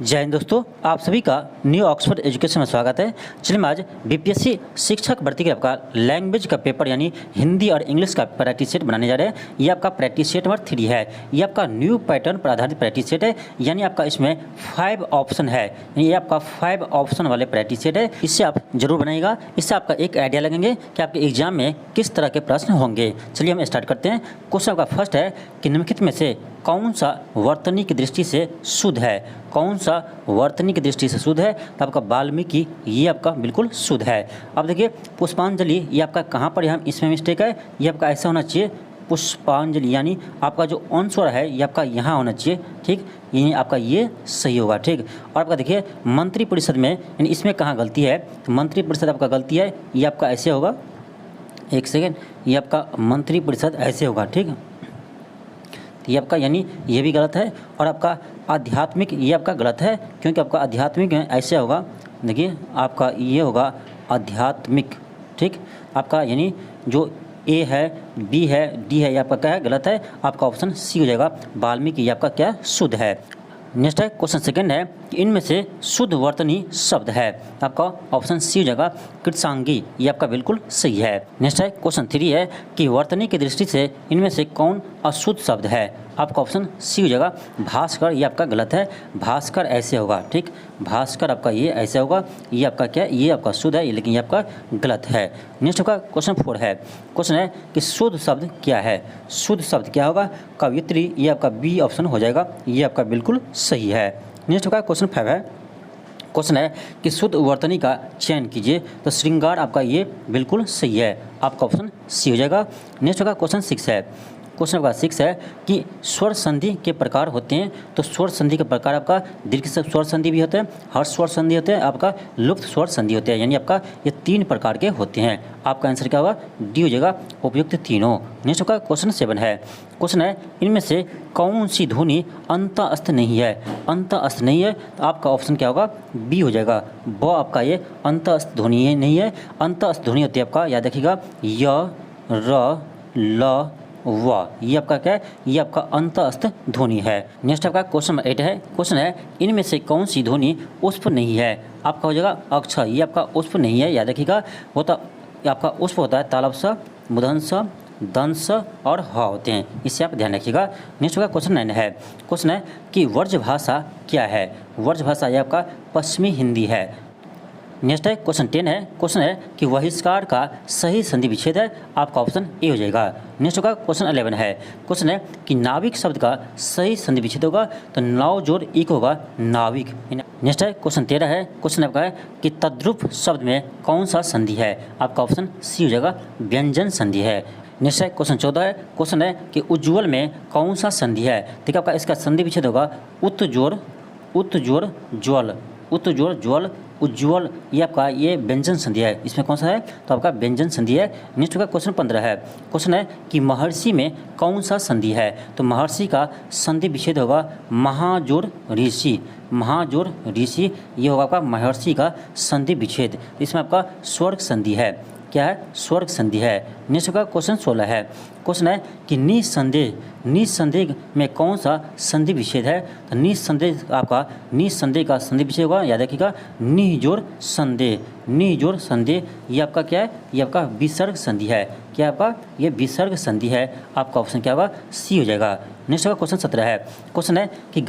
जय हिंद दोस्तों, आप सभी का न्यू ऑक्सफोर्ड एजुकेशन में स्वागत है। चलिए आज बीपीएससी शिक्षक भर्ती के आपका लैंग्वेज का पेपर यानी हिंदी और इंग्लिश का प्रैक्टिस सेट बनाने जा रहे हैं। ये आपका प्रैक्टिस सेट नंबर 3 है। ये आपका न्यू पैटर्न पर आधारित प्रैक्टिस सेट है, यानी आपका इसमें 5 ऑप्शन है। ये आपका 5 ऑप्शन वाले प्रैक्टिस सेट है। इससे आप जरूर बनाइएगा। इससे आपका एक आइडिया लगेंगे कि आपके एग्जाम में किस तरह के प्रश्न होंगे। चलिए हम स्टार्ट करते हैं। क्वेश्चन आपका फर्स्ट है कि निम्नलिखित में से कौन सा वर्तनी की दृष्टि से शुद्ध है। कौन सा वर्तनी की दृष्टि से शुद्ध है? तो आपका वाल्मीकि ये आपका बिल्कुल शुद्ध है। अब देखिए पुष्पांजलि ये आपका कहाँ पर यहाँ इसमें मिस्टेक है। ये आपका ऐसा होना चाहिए पुष्पांजलि, यानी आपका जो अंस्वर है ये आपका यहाँ होना चाहिए। ठीक, यानी आपका ये सही होगा। ठीक, और आपका देखिए मंत्रिपरिषद में यानी इसमें कहाँ गलती है। तो मंत्रिपरिषद आपका गलती है, ये आपका ऐसे होगा। एक सेकेंड, ये आपका मंत्रिपरिषद ऐसे होगा। ठीक, ये आपका यानी ये भी गलत है। और आपका आध्यात्मिक ये आपका गलत है, क्योंकि आपका आध्यात्मिक ऐसे होगा। देखिए आपका ये होगा आध्यात्मिक। ठीक, आपका यानी जो ए है, बी है, डी है, ये आपका क्या है? गलत है। आपका ऑप्शन सी हो जाएगा, वाल्मीकि ये आपका क्या शुद्ध है। नेक्स्ट है क्वेश्चन सेकंड है कि इनमें से शुद्ध वर्तनी शब्द है। आपका ऑप्शन सी हो जाएगा कृत्सांगी, ये आपका बिल्कुल सही है। नेक्स्ट है क्वेश्चन 3 है कि वर्तनी की दृष्टि से इनमें से कौन अशुद्ध शब्द है। आपका ऑप्शन सी हो जाएगा भास्कर, ये आपका गलत है। भास्कर ऐसे होगा। ठीक, भास्कर आपका ये ऐसे होगा। ये आपका क्या है? ये आपका शुद्ध है, लेकिन ये आपका गलत है। नेक्स्ट का क्वेश्चन 4 है। क्वेश्चन है कि शुद्ध शब्द क्या है। शुद्ध शब्द क्या होगा? कवियत्री, ये आपका बी ऑप्शन हो जाएगा। ये आपका बिल्कुल सही है। नेक्स्ट का क्वेश्चन 5 है। क्वेश्चन है कि शुद्ध वर्तनी का चयन कीजिए। तो श्रृंगार आपका ये बिल्कुल सही है। आपका ऑप्शन सी हो जाएगा। नेक्स्ट का क्वेश्चन 6 है। क्वेश्चन आपका 6 है कि स्वर संधि के प्रकार होते हैं। तो स्वर संधि के प्रकार आपका दीर्घ स्वर संधि भी होते हैं, हर्ष स्वर संधि होते हैं, आपका लुप्त स्वर संधि होते हैं, यानी आपका ये 3 प्रकार के होते हैं। आपका आंसर क्या होगा? डी हो जाएगा, उपयुक्त तीनों। नेक्स्ट का क्वेश्चन 7 है। क्वेश्चन है इनमें से कौन सी ध्वनि अंतःस्थ नहीं है। अंतःस्थ नहीं है तो आपका ऑप्शन क्या होगा? बी हो जाएगा। ब आपका ये अंतःस्थ ध्वनि नहीं है। अंतःस्थ ध्वनि होती है आपका, याद रखिएगा, य, र, ल, वाह, ये आपका क्या है? ये आपका अंतःस्थ ध्वनि है। नेक्स्ट आपका क्वेश्चन नंबर 8 है। क्वेश्चन है इनमें से कौन सी ध्वनि उष्प नहीं है। आपका हो जाएगा अक्षर, ये आपका उष्प नहीं है। याद रखिएगा, होता आपका उष्प होता है तालब स, मुदन स, दंस और ह होते हैं। इससे आप ध्यान रखिएगा। नेक्स्ट का क्वेश्चन 9 है। क्वेश्चन है कि वर्ज भाषा क्या है। वर्ज भाषा ये आपका पश्चिमी हिंदी है। नेक्स्ट है क्वेश्चन 10 है। क्वेश्चन है कि बहिष्कार का सही संधि विच्छेद है। आपका ऑप्शन ए हो जाएगा। नेक्स्ट का क्वेश्चन 11 है। क्वेश्चन है कि नाविक शब्द का सही संधि विच्छेद होगा। तो नाव जोड़ इक होगा, नाविक। नेक्स्ट है क्वेश्चन 13 है। क्वेश्चन आपका है कि तद्रुप शब्द में कौन सा संधि है। आपका ऑप्शन सी हो जाएगा, व्यंजन संधि है। नेक्स्ट है क्वेश्चन 14 है। क्वेश्चन है कि उज्ज्वल में कौन सा संधि है। ठीक है, आपका इसका संधि विच्छेद होगा उत जोड़ ज्वल, उत जोड़ ज्वल, उज्ज्वल, ये आपका ये व्यंजन संधि है। इसमें कौन सा है? तो आपका व्यंजन संधि है। नेक्स्ट का क्वेश्चन 15 है। क्वेश्चन है कि महर्षि में कौन सा संधि है। तो महर्षि का संधि विच्छेद होगा महाजोड़ ऋषि, महाजोड़ ऋषि, ये होगा आपका महर्षि का संधि विच्छेद। इसमें आपका स्वर्ग संधि है। क्या है? स्वर्ग संधि है। नेक्स्ट का क्वेश्चन 16 है। क्वेश्चन है कि निसंदेह में कौन सा संधि विच्छेद है। तो निसंदेह आपका निसंदेह का संधि विच्छेद होगा। याद रखिएगा, निजोड़ संदेह, निजोड़ संदेह, ये आपका क्या है? ये आपका विसर्ग संधि है। क्या आपका ये विसर्ग संधि है। आपका ऑप्शन क्या होगा? सी हो जाएगा। नेक्स्ट का क्वेश्चन 17 है। क्वेश्चन है कि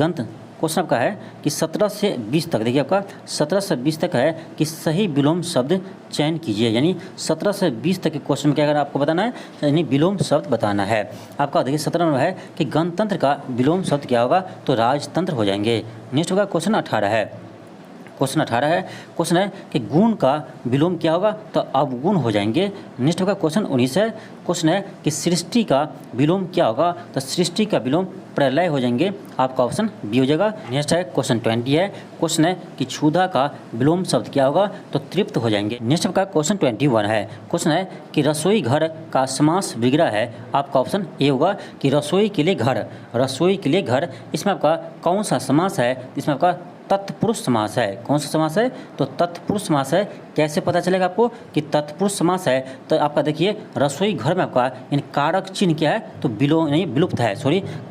क्वेश्चन आपका है कि 17 से 20 तक, देखिए आपका 17 से 20 तक है कि सही विलोम शब्द चयन कीजिए। यानी 17 से 20 तक के क्वेश्चन में क्या अगर आपको बताना है, यानी विलोम शब्द बताना है। आपका देखिए 17 में है कि गणतंत्र का विलोम शब्द क्या होगा। तो राजतंत्र हो जाएंगे। नेक्स्ट होगा क्वेश्चन 18 है। क्वेश्चन 18 है। क्वेश्चन है कि गुण का विलोम क्या होगा। तो अवगुण हो जाएंगे। नेक्स्ट होगा क्वेश्चन 19 है। क्वेश्चन है कि सृष्टि का विलोम क्या होगा। तो सृष्टि का विलोम प्रलय हो जाएंगे। आपका ऑप्शन बी हो जाएगा। नेक्स्ट है क्वेश्चन 20 है। क्वेश्चन है कि क्षुधा का विलोम शब्द क्या होगा। तो तृप्त हो जाएंगे। नेक्स्ट का क्वेश्चन 21 है। क्वेश्चन है कि रसोई घर का समास विग्रह है। आपका ऑप्शन ए होगा कि रसोई के लिए घर, रसोई के लिए घर। इसमें आपका कौन सा समास है। इसमें आपका तत्पुरुष समास है। कौन सा समास है? तो तत्पुरुष समास है। कैसे पता चलेगा आपको कि तत्पुरुष समास है? तो आपका देखिए रसोई घर में आपका यानी कारक चिन्ह क्या है? तो विलुप्त है,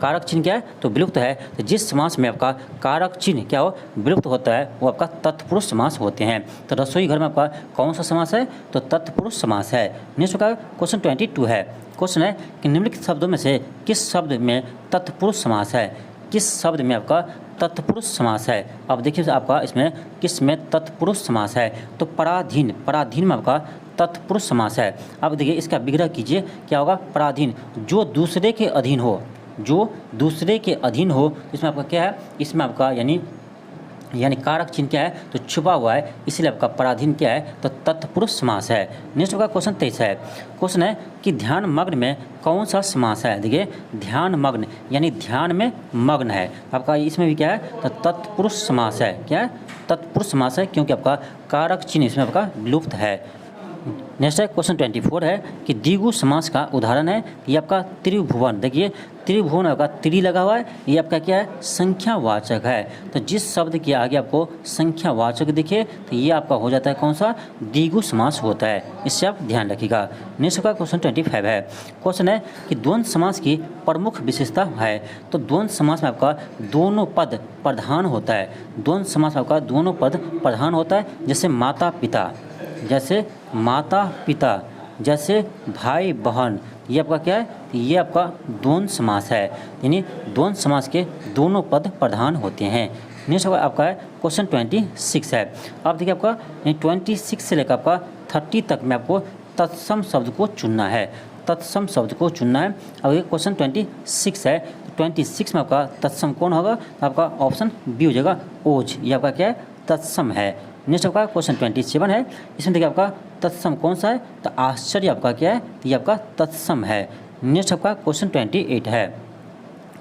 कारक चिन्ह क्या है? तो विलुप्त है। तो जिस समास में आपका कारक चिन्ह क्या हो विलुप्त होता है वो आपका तत्पुरुष समास होते हैं। तो रसोई घर में आपका कौन सा समास है? तो तत्पुरुष समास है। नेक्स्ट का क्वेश्चन 22 है। क्वेश्चन है कि निम्नलिखित शब्दों में से किस शब्द में तत्पुरुष समास है? किस शब्द में आपका तत्पुरुष समास है? अब देखिए आपका इसमें किस में तत्पुरुष समास है? तो पराधीन में आपका तत्पुरुष समास है। अब देखिए इसका विग्रह कीजिए, क्या होगा? पराधीन जो दूसरे के अधीन हो, इसमें आपका क्या है? इसमें आपका यानी कारक चिन्ह क्या है? तो छुपा हुआ है, इसलिए आपका पराधीन क्या है? तो तत्पुरुष समास है। नेक्स्ट का क्वेश्चन 23 है। क्वेश्चन है कि ध्यान मग्न में कौन सा समास है? देखिए ध्यान मग्न यानी ध्यान में मग्न है आपका, इसमें भी क्या है? तो तत्पुरुष समास है। क्या है? तत्पुरुष समास है, क्योंकि आपका कारक चिन्ह इसमें आपका विलुप्त है। नेक्स्ट है क्वेश्चन 24 है कि द्विगु समास का उदाहरण है। ये आपका त्रिभुवन, देखिए त्रिभुवन आपका त्रि लगा हुआ है, ये आपका क्या है? संख्यावाचक है। तो जिस शब्द के आगे आपको संख्यावाचक दिखे तो ये आपका हो जाता है कौन सा? द्विगु समास होता है, इससे आप ध्यान रखिएगा। नेक्स्ट का क्वेश्चन 25 है। क्वेश्चन है कि द्वंद्व समास की प्रमुख विशेषता है। तो द्वंद्व समास में आपका दोनों पद प्रधान होता है। द्वंद्व समास में आपका दोनों पद प्रधान होता है, जैसे माता पिता, जैसे भाई बहन, ये आपका क्या है? ये आपका द्वंद्व समास है, यानी द्वंद्व समास के दोनों पद प्रधान होते हैं। नेक्स्ट आपका है क्वेश्चन 26 है। अब देखिए आपका 26 से लेकर आपका 30 तक में आपको तत्सम शब्द को चुनना है। अब ये क्वेश्चन 26 है। 26 में आपका तत्सम कौन होगा? आपका ऑप्शन बी हो जाएगा, ओज। ये आपका क्या है? तत्सम है। नेक्स्ट आपका क्वेश्चन 27 है। इसमें देखिए आपका तत्सम कौन सा है? तो आश्चर्य आपका क्या है? ये आपका तत्सम है। नेक्स्ट आपका क्वेश्चन 28 है।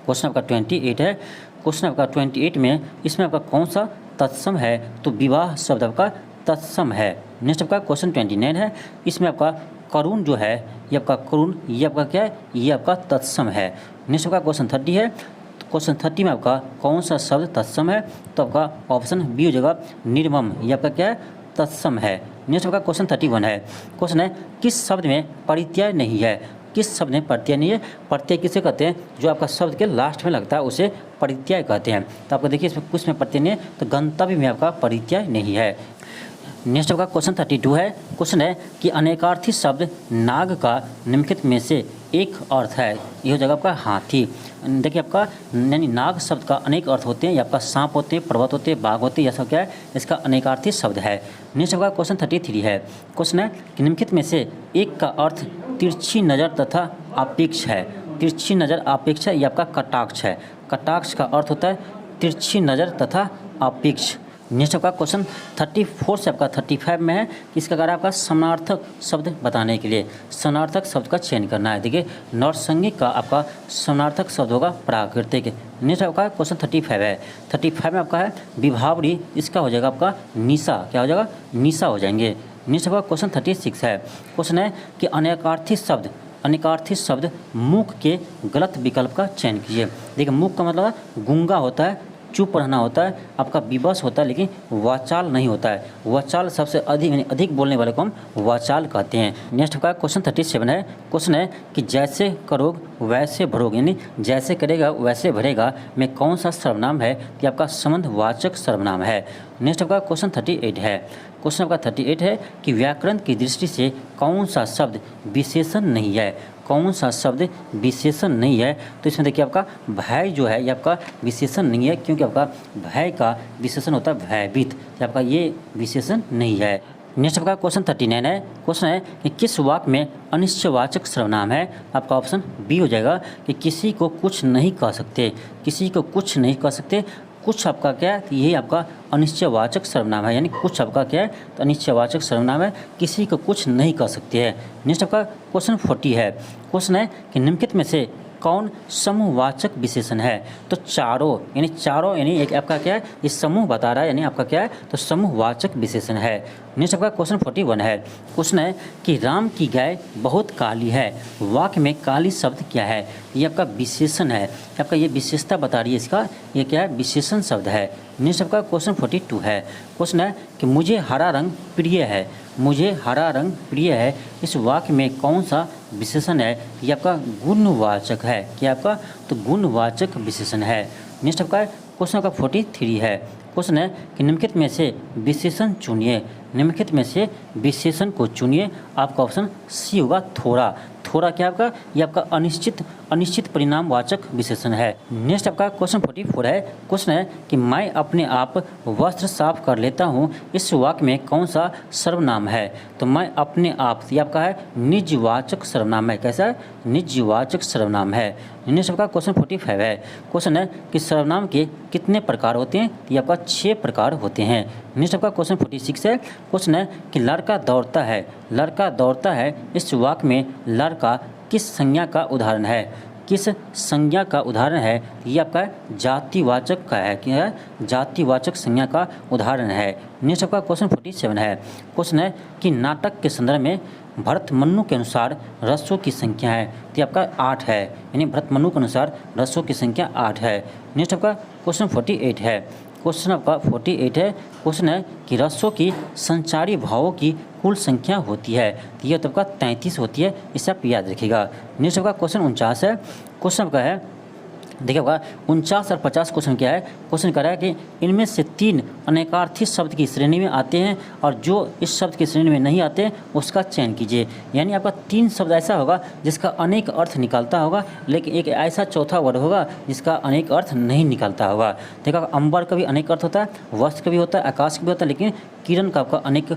क्वेश्चन आपका 28 में इसमें आपका कौन सा तत्सम है? तो विवाह शब्द आपका तत्सम है। नेक्स्ट आपका क्वेश्चन 29 है। इसमें आपका करुण जो है, ये आपका करुण, ये आपका क्या है? ये आपका तत्सम है। नेक्स्ट आपका क्वेश्चन 30 है। क्वेश्चन 30 में आपका कौन सा शब्द तत्सम है? तो आपका ऑप्शन बी हो जाएगा, निर्मम। ये आपका क्या है? तत्सम है। नेक्स्ट आपका क्वेश्चन 31 है। क्वेश्चन है किस शब्द में परित्यय नहीं है? किस शब्द में परित्यय नहीं है? परित्यय किसे कहते हैं? जो आपका शब्द के लास्ट में लगता है उसे परित्यय कहते हैं। तो आपको देखिए इसमें कुछ में परित्यय नहीं है, तो गंतव्य में आपका परित्यय नहीं है। नेक्स्ट आपका क्वेश्चन 32 है। क्वेश्चन है कि अनेकार्थी शब्द नाग का निम्नलिखित में से एक अर्थ है। ये हो जाएगा आपका हाथी। देखिए आपका यानी नाग शब्द का अनेक अर्थ होते हैं, या आपका सांप होते हैं, पर्वत होते हैं, बाघ होते हैं, यह सब क्या है? इसका अनेकार्थी शब्द है। नेक्स्ट आपका क्वेश्चन 33 है। क्वेश्चन है कि निम्नलिखित में से एक का अर्थ तिरछी नज़र तथा अपेक्ष है। तिरछी नज़र अपेक्ष है, ये आपका कटाक्ष है। कटाक्ष का अर्थ होता है तिरछी नज़र तथा अपेक्ष। नेक्स्ट आपका क्वेश्चन 34 से आपका 35 में है कि इसका कारण आपका समानार्थक शब्द बताने के लिए समानार्थक शब्द का चयन करना है। देखिए नौसंगिक का आपका समानार्थक शब्द होगा प्राकृतिक। नेक्स्ट आपका क्वेश्चन 35 है। 35 में आपका है विभावरी, इसका हो जाएगा आपका निशा। क्या हो जाएगा? निशा हो जाएंगे। नेक्स्ट आपका क्वेश्चन 36 है। क्वेश्चन है कि अनेकार्थी शब्द मुख के गलत विकल्प का चयन कीजिए। देखिए मुख का मतलब गूंगा होता है, चुप रहना होता है, आपका विवश होता है, लेकिन वाचाल नहीं होता है। वाचाल सबसे अधिक बोलने वाले को हम वाचाल कहते हैं। नेक्स्ट का क्वेश्चन 37 है। क्वेश्चन है कि जैसे करोगे वैसे भरोगे, यानी जैसे करेगा वैसे भरेगा में कौन सा सर्वनाम है? कि आपका संबंधवाचक सर्वनाम है। नेक्स्ट आपका क्वेश्चन 38 है। क्वेश्चन आपका 38 है कि व्याकरण की दृष्टि से कौन सा शब्द विशेषण नहीं है? कौन सा शब्द विशेषण नहीं है? तो इसमें देखिए आपका भय जो है ये आपका विशेषण नहीं है, क्योंकि आपका भय का विशेषण होता है भयभीत, आपका ये विशेषण नहीं है। नेक्स्ट आपका क्वेश्चन 39 है। क्वेश्चन है कि किस वाक्य में अनिश्चयवाचक सर्वनाम है? आपका ऑप्शन बी हो जाएगा कि किसी को कुछ नहीं कह सकते। किसी को कुछ नहीं कह सकते, कुछ आपका क्या है? ये आपका अनिश्चयवाचक सर्वनाम है, यानी कुछ आपका क्या है? तो अनिश्चयवाचक सर्वनाम है, किसी को कुछ नहीं कह सकते हैं। नेक्स्ट आपका क्वेश्चन 40 है। क्वेश्चन है कि निम्नलिखित में से कौन समूहवाचक विशेषण है? तो चारों यानी एक आपका क्या है, ये समूह बता रहा है, यानी आपका क्या है, तो समूहवाचक विशेषण है। नेक्स्ट आपका क्वेश्चन 41 है। क्वेश्चन है कि राम की गाय बहुत काली है, वाक्य में काली शब्द क्या है? ये आपका विशेषण है, आपका ये विशेषता बता रही है इसका, ये क्या है, विशेषण शब्द है। नेक्स्ट आपका क्वेश्चन 42 है। क्वेश्चन है कि मुझे हरा रंग प्रिय है, मुझे हरा रंग प्रिय है, इस वाक्य में कौन सा विशेषण है? ये आपका गुणवाचक है, क्या आपका, तो गुणवाचक विशेषण है। नेक्स्ट आपका क्वेश्चन आपका 43 है। क्वेश्चन है कि निम्नलिखित में से विशेषण चुनिए, निम्नलिखित में से विशेषण को चुनिए। आपका ऑप्शन सी होगा थोड़ा। थोड़ा क्या आपका, ये आपका अनिश्चित परिणामवाचक विशेषण है। नेक्स्ट आपका क्वेश्चन 44 है। क्वेश्चन है कि मैं अपने आप वस्त्र साफ कर लेता हूँ, इस वाक्य में कौन सा सर्वनाम है? तो मैं अपने आप, ये आपका है निजवाचक सर्वनाम है। कैसा है, निजवाचक सर्वनाम है। नेक्स्ट आपका क्वेश्चन 45 है। क्वेश्चन है कि सर्वनाम के कितने प्रकार होते हैं? ये आपका 6 प्रकार होते हैं। नेक्स्ट आपका क्वेश्चन 46 है। क्वेश्चन है कि लड़का दौड़ता है, लड़का दौड़ता है, इस वाक्य में लड़का किस संज्ञा का उदाहरण है? किस संज्ञा का उदाहरण है? ये आपका जातिवाचक का है, क्या है, जातिवाचक संज्ञा का उदाहरण है। नेक्स्ट आपका क्वेश्चन 47 है। क्वेश्चन है कि नाटक के संदर्भ में भरतमनु के अनुसार रसों की संख्या है, तो आपका 8 है, यानी भरतमनु के अनुसार रसों की संख्या 8 है। नेक्स्ट आपका क्वेश्चन 48 है। क्वेश्चन आपका 48 है। क्वेश्चन है कि रसों की संचारी भावों की कुल संख्या होती है, तो यह तो आपका 33 होती है, इसे आप याद रखिएगा। नेक्स्ट आपका क्वेश्चन 49 है। क्वेश्चन आपका है, देखिए होगा 49 और 50 क्वेश्चन क्या है, क्वेश्चन कर रहा है कि इनमें से 3 अनेकार्थी शब्द की श्रेणी में आते हैं और जो इस शब्द की श्रेणी में नहीं आते उसका चयन कीजिए। यानी आपका 3 शब्द ऐसा होगा जिसका अनेक अर्थ निकलता होगा, लेकिन एक ऐसा चौथा वर्ड होगा जिसका अनेक अर्थ नहीं निकलता होगा। देखा, अंबर का भी अनेक अर्थ होता है, वस्त्र का भी होता है, आकाश का भी होता है, लेकिन किरण का आपका अनेक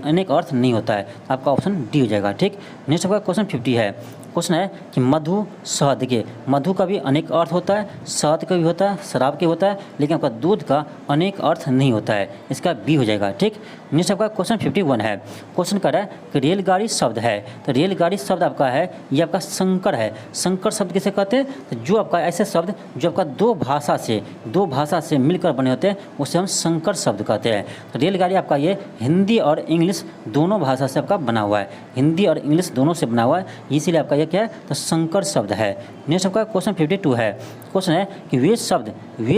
अनेक अर्थ नहीं होता है। आपका ऑप्शन डी हो जाएगा। ठीक। नेक्स्ट आपका क्वेश्चन 50 है। क्वेश्चन है कि मधु शहद, देखिए मधु का भी अनेक अर्थ होता है, शहद का भी होता है, शराब का होता है, लेकिन आपका दूध का अनेक अर्थ नहीं होता है, इसका बी हो जाएगा। ठीक। नेक्स्ट आपका क्वेश्चन 51 है। क्वेश्चन कर रहा है कि रेलगाड़ी शब्द है, तो रेलगाड़ी शब्द आपका है, ये आपका संकर है। संकर शब्द किसे कहते हैं? तो जो आपका ऐसे शब्द जो आपका दो भाषा से मिलकर बने होते हैं उसे हम संकर शब्द कहते हैं। तो रेलगाड़ी आपका ये हिंदी और इंग्लिश दोनों भाषा से आपका बना हुआ है, हिंदी और इंग्लिश दोनों से बना हुआ है, इसीलिए आपका ये क्या है, तो संकर शब्द है। नेक्स्ट आपका क्वेश्चन 52 है। क्वेश्चन है कि वे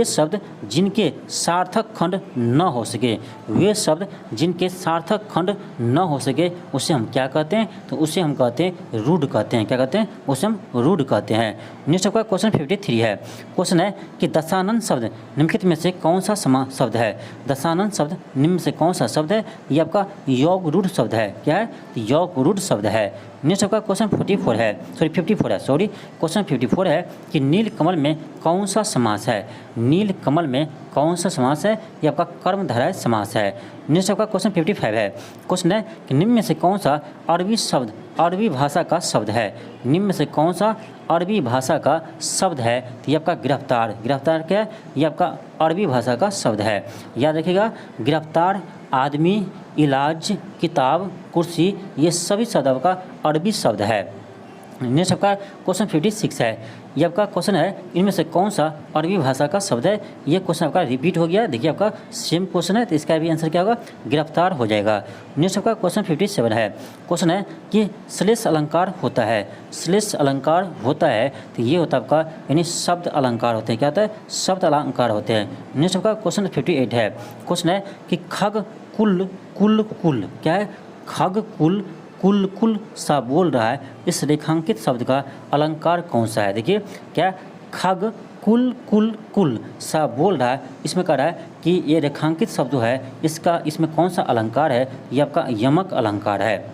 शब्द जिनके सार्थक खंड न हो सके, वे शब्द जिनके सार्थक खंड न हो सके उसे हम क्या कहते हैं? तो उसे हम कहते हैं रूढ़ कहते हैं। क्या कहते हैं? उसे हम रूढ़ कहते हैं। नेक्स्ट आपका क्वेश्चन 53 है। क्वेश्चन है कि दशानन शब्द निम्नलिखित में से कौन सा शब्द है? दशानन शब्द निम्न से कौन सा शब्द है? ये आपका योग रूढ़ शब्द है। क्या है? योग रूढ़ शब्द है। नेक्स्ट आपका क्वेश्चन 54 है, क्वेश्चन 54 है कि नील कमल में कौन सा समास है? नील कमल में कौन सा समास है? ये आपका कर्मधारय समास है। नेक्स्ट आपका क्वेश्चन 55 है। क्वेश्चन है कि निम्न में से कौन सा अरबी शब्द अरबी भाषा का शब्द है? निम्न में से कौन सा अरबी भाषा का शब्द है? तो ये आपका गिरफ्तार। गिरफ्तार क्या है? ये आपका अरबी भाषा का शब्द है, याद रखिएगा। गिरफ्तार, आदमी, इलाज, किताब, कुर्सी, ये सभी शब्द आपका अरबी शब्द है। नेक्स्ट आपका क्वेश्चन 56 है। ये आपका क्वेश्चन है इनमें से कौन सा अरबी भाषा का शब्द है? ये क्वेश्चन आपका रिपीट हो गया। देखिए आपका सेम क्वेश्चन है, तो इसका भी आंसर क्या होगा? गिरफ्तार हो जाएगा। नेक्स्ट आपका क्वेश्चन 57 है। क्वेश्चन है कि श्लेष अलंकार होता है, श्लेष अलंकार होता है, तो ये होता है आपका यानी शब्द अलंकार होते हैं। क्या होता है? शब्द अलंकार होते हैं। नेक्स्ट आपका क्वेश्चन 58 है। क्वेश्चन है कि खग कुल कुल कुल, क्या है? खग कुल कुल कुल सा बोल रहा है, इस रेखांकित शब्द का अलंकार कौन सा है? देखिए क्या, खग कुल कुल कुल सा बोल रहा है, इसमें कह रहा है कि ये रेखांकित शब्द जो है इसमें कौन सा अलंकार है? ये आपका यमक अलंकार है।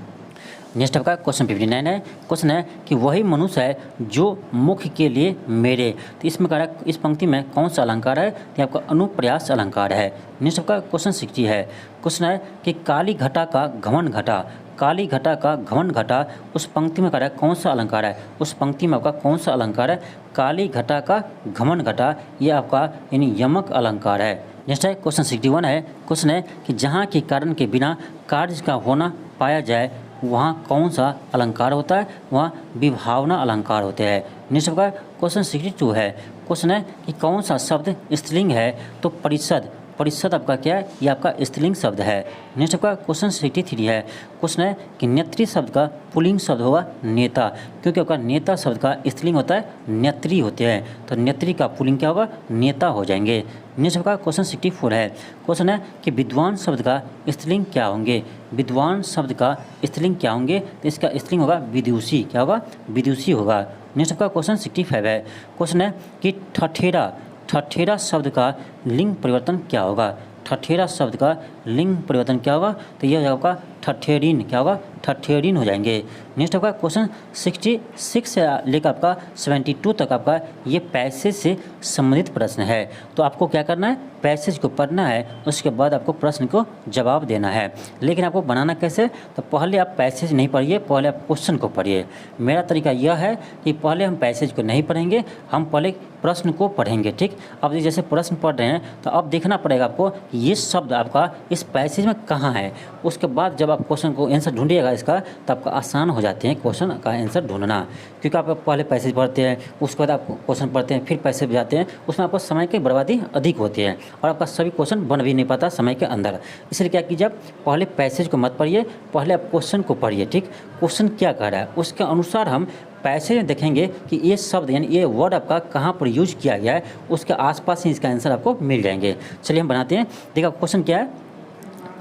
नेक्स्ट आपका क्वेश्चन 59 है। क्वेश्चन है कि वही मनुष्य है जो मुख के लिए मेरे, तो इसमें कह रहा है इस पंक्ति में कौन सा अलंकार है? तो आपका अनुप्रयास अलंकार है। नेक्स्ट आपका क्वेश्चन 60 है। क्वेश्चन है कि काली घटा का घमंड घटा, काली घटा का घमंड घटा, उस पंक्ति में कह रहा है कौन सा अलंकार है? उस पंक्ति में आपका कौन सा अलंकार है? काली घटा का घमंड घटा, ये आपका यानी यमक अलंकार है। नेक्स्ट है क्वेश्चन 61 है। क्वेश्चन है कि जहाँ के कारण के बिना कार्य का होना पाया जाए वहाँ कौन सा अलंकार होता है? वहाँ विभावना अलंकार होते हैं। नेक्स्ट आपका क्वेश्चन 62 है। क्वेश्चन है कि कौन सा शब्द स्त्रीलिंग है? तो परिषद। परिषद आपका क्या है? ये आपका स्त्रीलिंग शब्द है। नेक्स्ट आपका क्वेश्चन 63 है। क्वेश्चन है कि नेत्री शब्द का पुल्लिंग शब्द होगा नेता, क्योंकि आपका नेता शब्द का स्त्रीलिंग होता है नेत्री होते हैं, तो नेत्री का पुल्लिंग क्या होगा? नेता हो जाएंगे। नेक्स्ट आपका क्वेश्चन 64 है। क्वेश्चन है कि विद्वान शब्द का स्त्रीलिंग क्या होंगे? विद्वान शब्द का स्त्रीलिंग क्या होंगे? तो इसका स्त्रीलिंग होगा विदुषी। क्या होगा? विदुषी होगा। नेक्स्ट आपका क्वेश्चन 65 है। क्वेश्चन है कि ठठेरा। ठठेरा शब्द का लिंग परिवर्तन क्या होगा? ठठेरा शब्द का लिंग परिवर्तन क्या होगा? तो यह हो जाएगा आपका ठठेरीन। क्या होगा? ठठेरीन हो जाएंगे। नेक्स्ट आपका क्वेश्चन 66 से लेकर आपका 72 तक आपका ये पैसेज से संबंधित प्रश्न है। तो आपको क्या करना है? पैसेज को पढ़ना है, उसके बाद आपको प्रश्न को जवाब देना है। लेकिन आपको बनाना कैसे? तो पहले आप पैसेज नहीं पढ़िए, पहले आप क्वेश्चन को पढ़िए। मेरा तरीका यह है कि पहले हम पैसेज को नहीं पढ़ेंगे, हम पहले प्रश्न को पढ़ेंगे। ठीक, अब जैसे प्रश्न पढ़ रहे हैं तो अब देखना पड़ेगा आपको ये शब्द आपका इस पैसेज में कहाँ है। उसके बाद जब आप क्वेश्चन को आंसर ढूंढिएगा इसका, तो आपका आसान हो जाते हैं क्वेश्चन का आंसर ढूंढना, क्योंकि आप पहले पैसेज पढ़ते हैं, उसके बाद आप क्वेश्चन पढ़ते हैं, फिर पैसेज जाते हैं, उसमें आपको समय की बर्बादी अधिक होती है और आपका सभी क्वेश्चन बन भी नहीं पाता समय के अंदर। इसलिए क्या कीजिए, आप पहले पैसेज को मत पढ़िए, पहले आप क्वेश्चन को पढ़िए। ठीक, क्वेश्चन क्या कह रहा है उसके अनुसार हम पैसेज में देखेंगे कि ये शब्द यानी ये वर्ड आपका कहाँ पर यूज किया गया है, उसके आसपास ही इसका आंसर आपको मिल जाएंगे। चलिए हम बनाते हैं। देखिए क्वेश्चन क्या है?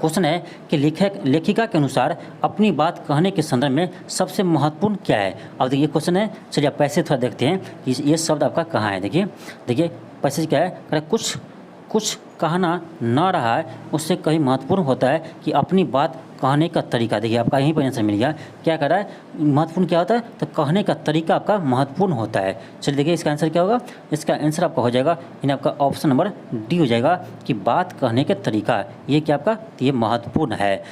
क्वेश्चन है कि लेखिका के अनुसार अपनी बात कहने के संदर्भ में सबसे महत्वपूर्ण क्या है? अब देखिए क्वेश्चन है, चलिए आप पैसेज थोड़ा देखते हैं कि ये शब्द आपका कहाँ है। देखिए पैसेज क्या है? कह रहा कुछ कहना न रहा है उससे कहीं महत्वपूर्ण होता है कि अपनी बात कहने का तरीका। देखिए आपका यहीं पर आंसर मिल गया। क्या कर रहा है? महत्वपूर्ण क्या होता है? तो कहने का तरीका आपका महत्वपूर्ण होता है। चलिए देखिए इसका आंसर क्या होगा? इसका आंसर आपका हो जाएगा यानी आपका ऑप्शन नंबर डी हो जाएगा कि बात कहने का तरीका, ये क्या आपका? ये महत्वपूर्ण है।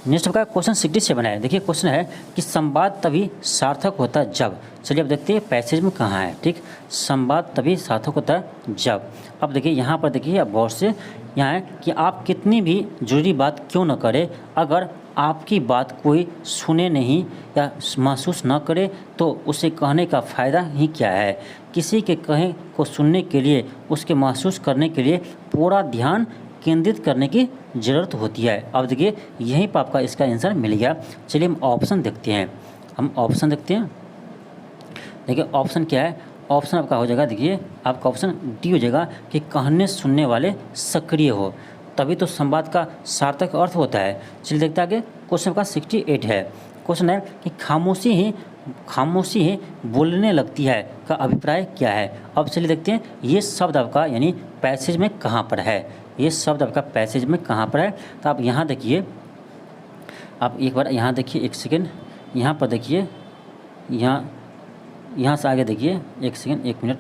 नेक्स्ट आपका क्वेश्चन 67 है। देखिए क्वेश्चन है कि संवाद तभी सार्थक होता है जब। चलिए अब देखते हैं पैसेज में कहाँ है। ठीक, संवाद तभी सार्थक होता है जब। अब देखिए यहाँ पर देखिए आप गौर से, यहाँ है कि आप कितनी भी जरूरी बात क्यों न करें, अगर आपकी बात कोई सुने नहीं या महसूस न करे तो उसे कहने का फ़ायदा ही क्या है। किसी के कहे को सुनने के लिए, उसके महसूस करने के लिए पूरा ध्यान केंद्रित करने की ज़रूरत होती है। अब देखिए यहीं पर आपका इसका आंसर मिल गया। चलिए हम ऑप्शन देखते हैं। देखिए ऑप्शन क्या है? ऑप्शन आपका हो जाएगा, देखिए आपका ऑप्शन डी हो जाएगा कि कहने सुनने वाले सक्रिय हो, तभी तो संवाद का सार्थक अर्थ होता है। चलिए देखते हैं आगे। क्वेश्चन आपका 68 है। क्वेश्चन है कि खामोशी ही बोलने लगती है का अभिप्राय क्या है। अब चलिए देखते हैं ये शब्द आपका यानी पैसेज में कहाँ पर है। ये शब्द आपका पैसेज में कहाँ पर है? तो आप यहाँ देखिए, आप एक बार यहाँ देखिए, एक सेकेंड यहाँ पर देखिए, यहाँ से आगे देखिए, एक सेकेंड, एक मिनट।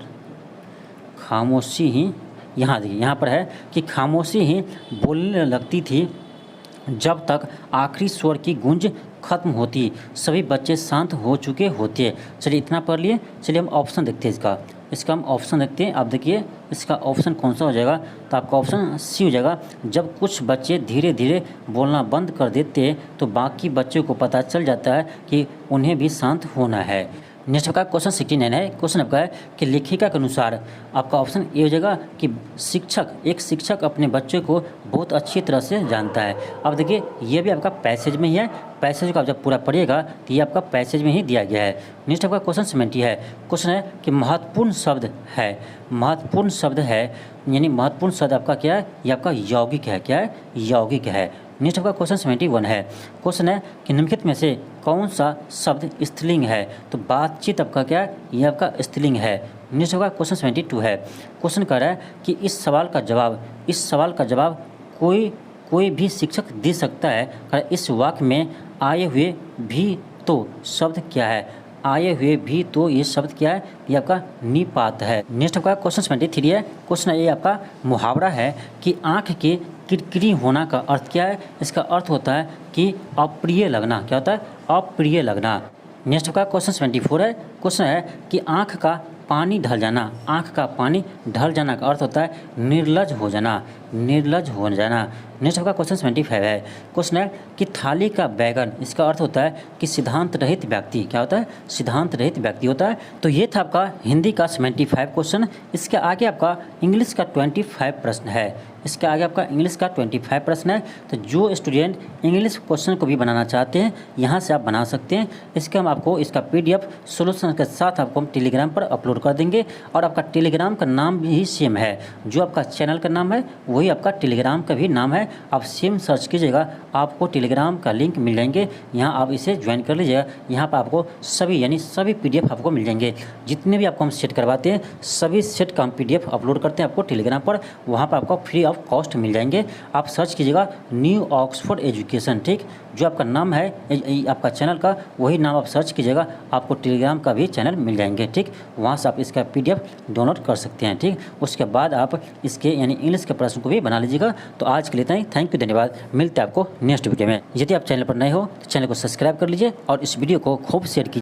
खामोशी ही, यहाँ देखिए यहाँ पर है कि खामोशी ही बोलने लगती थी जब तक आखिरी स्वर की गूंज खत्म होती, सभी बच्चे शांत हो चुके होते। चलिए इतना पढ़ लिए। चलिए हम ऑप्शन देखते हैं इसका हम ऑप्शन देखते हैं। आप देखिए इसका ऑप्शन कौन सा हो जाएगा? तो आपका ऑप्शन सी हो जाएगा। जब कुछ बच्चे धीरे धीरे बोलना बंद कर देते तो बाकी बच्चों को पता चल जाता है कि उन्हें भी शांत होना है। नेक्स्ट आपका क्वेश्चन 69 है। क्वेश्चन आपका है कि लेखिका के अनुसार, आपका ऑप्शन ए हो जाएगा कि एक शिक्षक अपने बच्चे को बहुत अच्छी तरह से जानता है। अब देखिए ये भी आपका पैसेज में ही है। पैसेज को आप जब पूरा पढ़िएगा तो ये आपका पैसेज में ही दिया गया है। नेक्स्ट आपका क्वेश्चन 70 है। क्वेश्चन है कि महत्वपूर्ण शब्द है यानी महत्वपूर्ण शब्द आपका क्या है? ये आपका यौगिक है। क्या है? यौगिक है। नेक्स्ट आपका क्वेश्चन 71 है। क्वेश्चन है कि निम्नलिखित में से कौन सा शब्द स्त्रीलिंग है? तो बातचीत आपका क्या है? ये आपका स्त्रीलिंग है। नेक्स्ट आपका क्वेश्चन 72 है। क्वेश्चन कर रहा है कि इस सवाल का जवाब कोई भी शिक्षक दे सकता है। इस वाक्य में आए हुए भी तो शब्द क्या है? आए हुए भी तो ये शब्द क्या है? ये आपका निपात है। नेक्स्ट आपका क्वेश्चन 73 है। क्वेश्चन ये आपका मुहावरा है कि आँख के किरकिरी होना का अर्थ क्या है? इसका अर्थ होता है कि अप्रिय लगना। क्या होता है? अप्रिय लगना। नेक्स्ट आपका क्वेश्चन 74 है। क्वेश्चन है कि आँख का पानी ढल जाना, आँख का पानी ढल जाना का अर्थ होता है निर्लज हो जाना, निर्लज हो जाना। नेक्स्ट आपका क्वेश्चन 75 है। क्वेश्चन है कि थाली का बैगन, इसका अर्थ होता है कि सिद्धांत रहित व्यक्ति। क्या होता है? सिद्धांत रहित व्यक्ति होता है। तो ये था आपका हिंदी का 75 क्वेश्चन। इसके आगे आपका इंग्लिश का 25 प्रश्न है। इसके आगे आपका इंग्लिश का 25 प्रश्न है। तो जो स्टूडेंट इंग्लिश क्वेश्चन को भी बनाना चाहते हैं यहाँ से आप बना सकते हैं। इसके हम आपको इसका PDF सोल्यूशन के साथ आपको हम टेलीग्राम पर अपलोड कर देंगे। और आपका टेलीग्राम का नाम भी सेम है, जो आपका चैनल का नाम है वही आपका टेलीग्राम का भी नाम है। आप सेम सर्च कीजिएगा, आपको टेलीग्राम का लिंक मिल जाएंगे। यहाँ आप इसे ज्वाइन कर लीजिएगा। यहाँ पर आपको सभी PDF आपको मिल जाएंगे। जितने भी आपको हम सेट करवाते हैं सभी सेट का हम PDF अपलोड करते हैं आपको टेलीग्राम पर। वहाँ पर आपको फ्री ऑफ कॉस्ट मिल जाएंगे। आप सर्च कीजिएगा न्यू ऑक्सफोर्ड एजुकेशन, ठीक, जो आपका नाम है आपका चैनल का वही नाम आप सर्च कीजिएगा, आपको टेलीग्राम का भी चैनल मिल जाएंगे। ठीक, वहाँ से आप इसका PDF डाउनलोड कर सकते हैं। ठीक, उसके बाद आप इसके यानी इंग्लिश के प्रश्न को भी बना लीजिएगा। तो आज के लिए इतना ही। थैंक यू, धन्यवाद। मिलते हैं आपको नेक्स्ट वीडियो में। यदि आप चैनल पर नए हो तो चैनल को सब्सक्राइब कर लीजिए और इस वीडियो को खूब शेयर कीजिए।